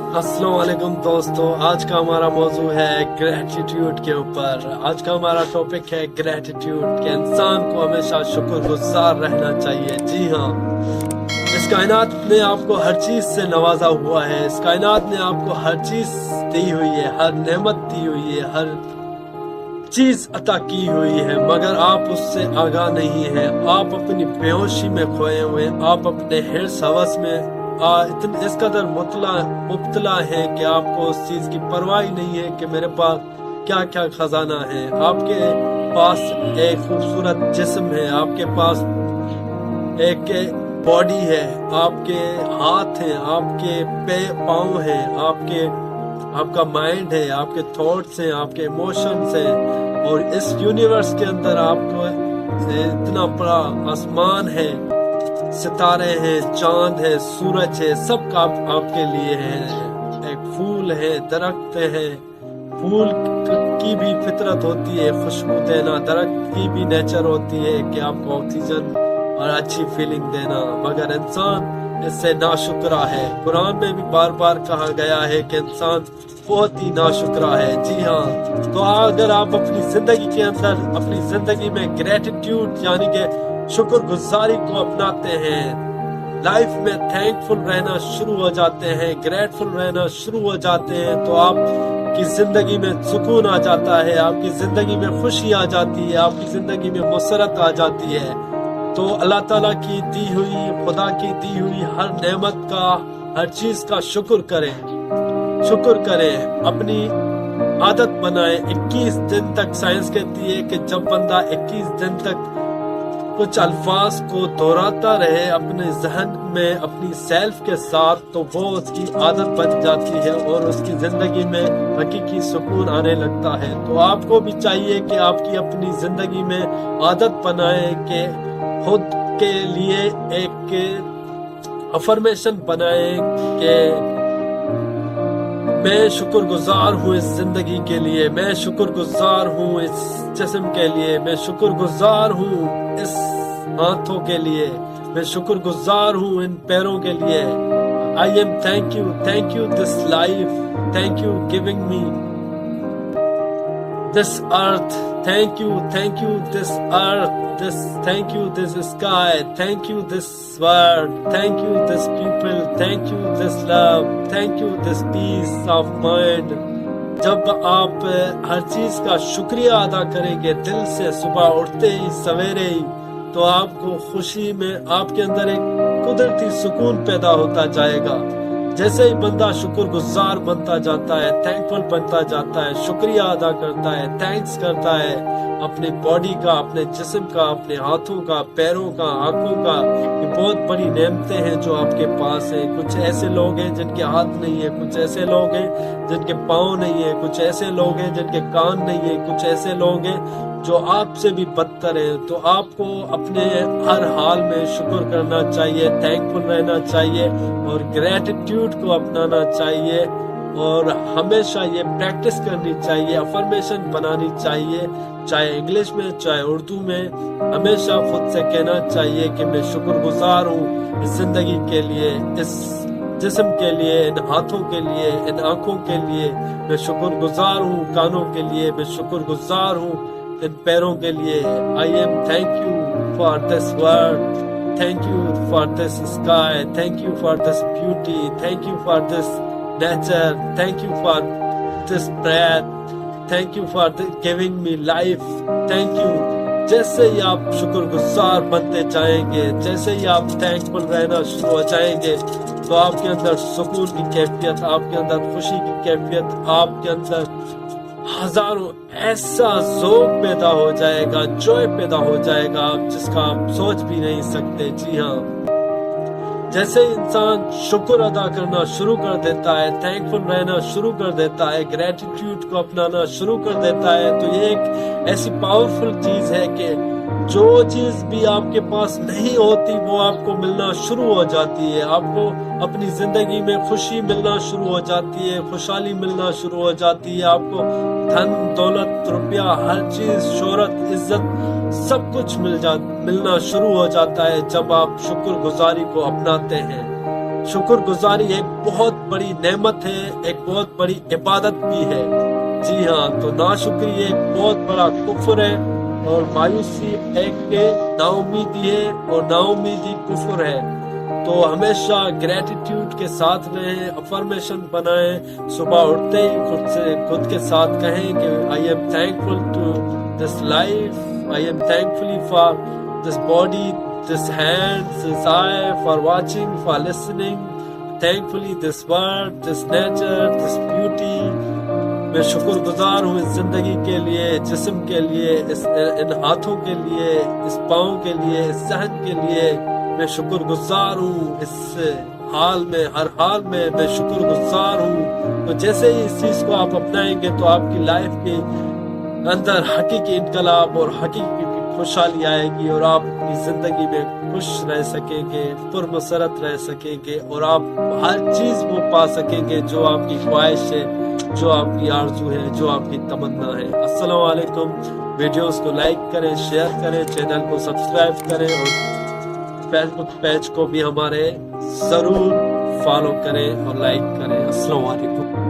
अस्सलाम वालेकुम दोस्तों, आज का हमारा मौजू है ग्रेटिट्यूड के ऊपर। आज का हमारा टॉपिक है ग्रेटिट्यूड कि इंसान को हमेशा शुक्रगुजार रहना चाहिए। जी हाँ, इस कायनात ने आपको हर चीज से नवाजा हुआ है। इस कायनात ने आपको हर चीज दी हुई है, हर नेमत दी हुई है, हर चीज अता की हुई है, मगर आप उससे आगाह नहीं है। आप अपनी बेहोशी में खोए हुए, आप अपने हिर्स हवस में इतने इस कदर मुब्तला है कि आपको उस चीज की परवाह ही नहीं है कि मेरे पास क्या क्या खजाना है। आपके पास एक खूबसूरत जिस्म है, आपके पास एक बॉडी है, आपके हाथ हैं, आपके पाँव हैं, आपका माइंड है, आपके थॉट्स हैं, आपके इमोशंस हैं, और इस यूनिवर्स के अंदर आपको इतना बड़ा आसमान है, सितारे हैं, चांद है, सूरज है, सब का आपके लिए है। एक फूल है, दरख्त है, फूल की भी फितरत होती है खुशबू देना, दरख्त की भी नेचर होती है कि आपको ऑक्सीजन और अच्छी फीलिंग देना, मगर इंसान इससे नाशुक्रा है। कुरान में भी बार बार कहा गया है कि इंसान बहुत ही नाशुक्रा है। जी हाँ, तो अगर आप अपनी जिंदगी के अंदर, अपनी जिंदगी में ग्रेटिट्यूड यानी कि शुक्रगुजारी को अपनाते हैं, लाइफ में थैंकफुल रहना शुरू हो जाते हैं, ग्रेटफुल रहना शुरू हो जाते हैं, तो आपकी जिंदगी में सुकून आ जाता है, आपकी जिंदगी में खुशी आ जाती है, आपकी जिंदगी में मुसरत आ जाती है। तो अल्लाह ताला की दी हुई, खुदा की दी हुई हर नेमत का, हर चीज का शुक्र करें, अपनी आदत बनाएं। 21 दिन तक साइंस कहती है कि जब बंदा 21 दिन तक कुछ अल्फाज को दोहराता रहे अपने जहन में, अपनी सेल्फ के साथ, तो वो उसकी आदत बन जाती है और उसकी जिंदगी में हकीकी सुकून आने लगता है। तो आपको भी चाहिए कि आपकी अपनी जिंदगी में आदत बनाएं कि खुद के लिए एक अफर्मेशन बनाएं कि मैं शुक्रगुजार हूँ इस जिंदगी के लिए, मैं शुक्रगुजार हूँ इस जिस्म के लिए, मैं शुक्रगुजार हूँ इस हाथों के लिए, मैं शुक्रगुजार हूँ इन पैरों के लिए। I am thank you this life, thank you giving me this earth, thank you this earth, thank you this sky, thank you this world, thank you this people, thank you this love, thank you this peace of mind। जब आप हर चीज का शुक्रिया अदा करेंगे दिल से, सुबह उठते ही, सवेरे ही, तो आपको खुशी में आपके अंदर एक कुदरती सुकून पैदा होता जाएगा। जैसे ही बंदा शुक्रगुजार बनता जाता है, थैंकफुल बनता जाता है, शुक्रिया अदा करता है, थैंक्स करता है अपनी बॉडी का, अपने जिस्म का, अपने हाथों का, पैरों का, आंखों का, ये बहुत बड़ी नेमतें हैं जो आपके पास है। कुछ ऐसे लोग हैं जिनके हाथ नहीं है, कुछ ऐसे लोग हैं जिनके पाँव नहीं है, कुछ ऐसे लोग हैं जिनके कान नहीं है, कुछ ऐसे लोग हैं जो आपसे भी बदतर है। तो आपको अपने हर हाल में शुक्र करना चाहिए, थैंकफुल रहना चाहिए और ग्रेटिट्यूड को अपनाना चाहिए, और हमेशा ये प्रैक्टिस करनी चाहिए, अफर्मेशन बनानी चाहिए, चाहे इंग्लिश में चाहे उर्दू में। हमेशा खुद से कहना चाहिए कि मैं शुक्रगुजार हूँ इस जिंदगी के लिए, इस जिस्म के लिए, इन हाथों के लिए, इन आंखों के लिए मैं शुक्रगुजार हूँ, कानों के लिए मैं शुक्रगुजार हूँ, इन पैरों के लिए। I am thank you for this world, thank you for this sky, thank you for this beauty, thank you for this nature, thank you for this breath, thank you for giving me life, thank you। जैसे ही आप शुक्रगुजार बनते जाएंगे, जैसे ही आप thankful रहना शुरू हो जाएंगे, तो आपके अंदर सुकून की कैफियत, आपके अंदर खुशी की कैफियत, आपके अंदर हजारों ऐसा ज़ौक़ पैदा हो जाएगा, जॉय पैदा हो जाएगा जिसका आप सोच भी नहीं सकते। जी हाँ, जैसे इंसान शुक्र अदा करना शुरू कर देता है, थैंकफुल रहना शुरू कर देता है, ग्रेटिट्यूड को अपनाना शुरू कर देता है, तो ये एक ऐसी पावरफुल चीज है कि जो चीज भी आपके पास नहीं होती वो आपको मिलना शुरू हो जाती है। आपको अपनी जिंदगी में खुशी मिलना शुरू हो जाती है, खुशहाली मिलना शुरू हो जाती है। आपको धन दौलत रुपया हर चीज, शोहरत, इज्जत सब कुछ मिलना शुरू हो जाता है जब आप शुक्रगुजारी को अपनाते हैं। شکر گزاری ایک بہت بڑی نعمت ہے، ایک بہت بڑی عبادت بھی ہے۔ جی ہاں، تو ناشکری ایک بہت بڑا کفر ہے، اور مایوسی ایک نا امیدی ہے، اور نا امیدی کفر ہے۔ تو ہمیشہ گریٹیٹیوڈ کے ساتھ رہیں، افرمیشن بنائیں، صبح اٹھتے ہی خود کے ساتھ کہیں کہ I am thankful to this life, I am thankfully for this body, this hands, this eye, for watching, for listening, thankfully this world, this nature, this beauty. میں شکر گزار ہوں اس زندگی کے لیے، جسم کے لیے، ان ہاتھوں کے لیے، اس پاؤں کے لیے، اس ذہن کے لیے میں شکر گزار ہوں۔ اس حال میں، ہر حال میں میں شکر گزار ہوں۔ تو جیسے ہی اس چیز کو آپ اپنائیں گے تو آپ کی لائف کے اندر حقیقی انقلاب اور حقیقی خوشحالی آئے گی، اور آپ اپنی زندگی میں خوش رہ سکیں گے، پرمسرت رہ سکیں گے، اور آپ ہر چیز وہ پا سکیں گے جو آپ کی خواہش ہے، جو آپ کی آرزو ہے، جو آپ کی تمنا ہے۔ السلام علیکم۔ ویڈیوز کو لائک کریں، شیئر کریں، چینل کو سبسکرائب کریں، اور فیس بک پیج کو بھی ہمارے ضرور فالو کریں اور لائک کریں۔ السلام علیکم۔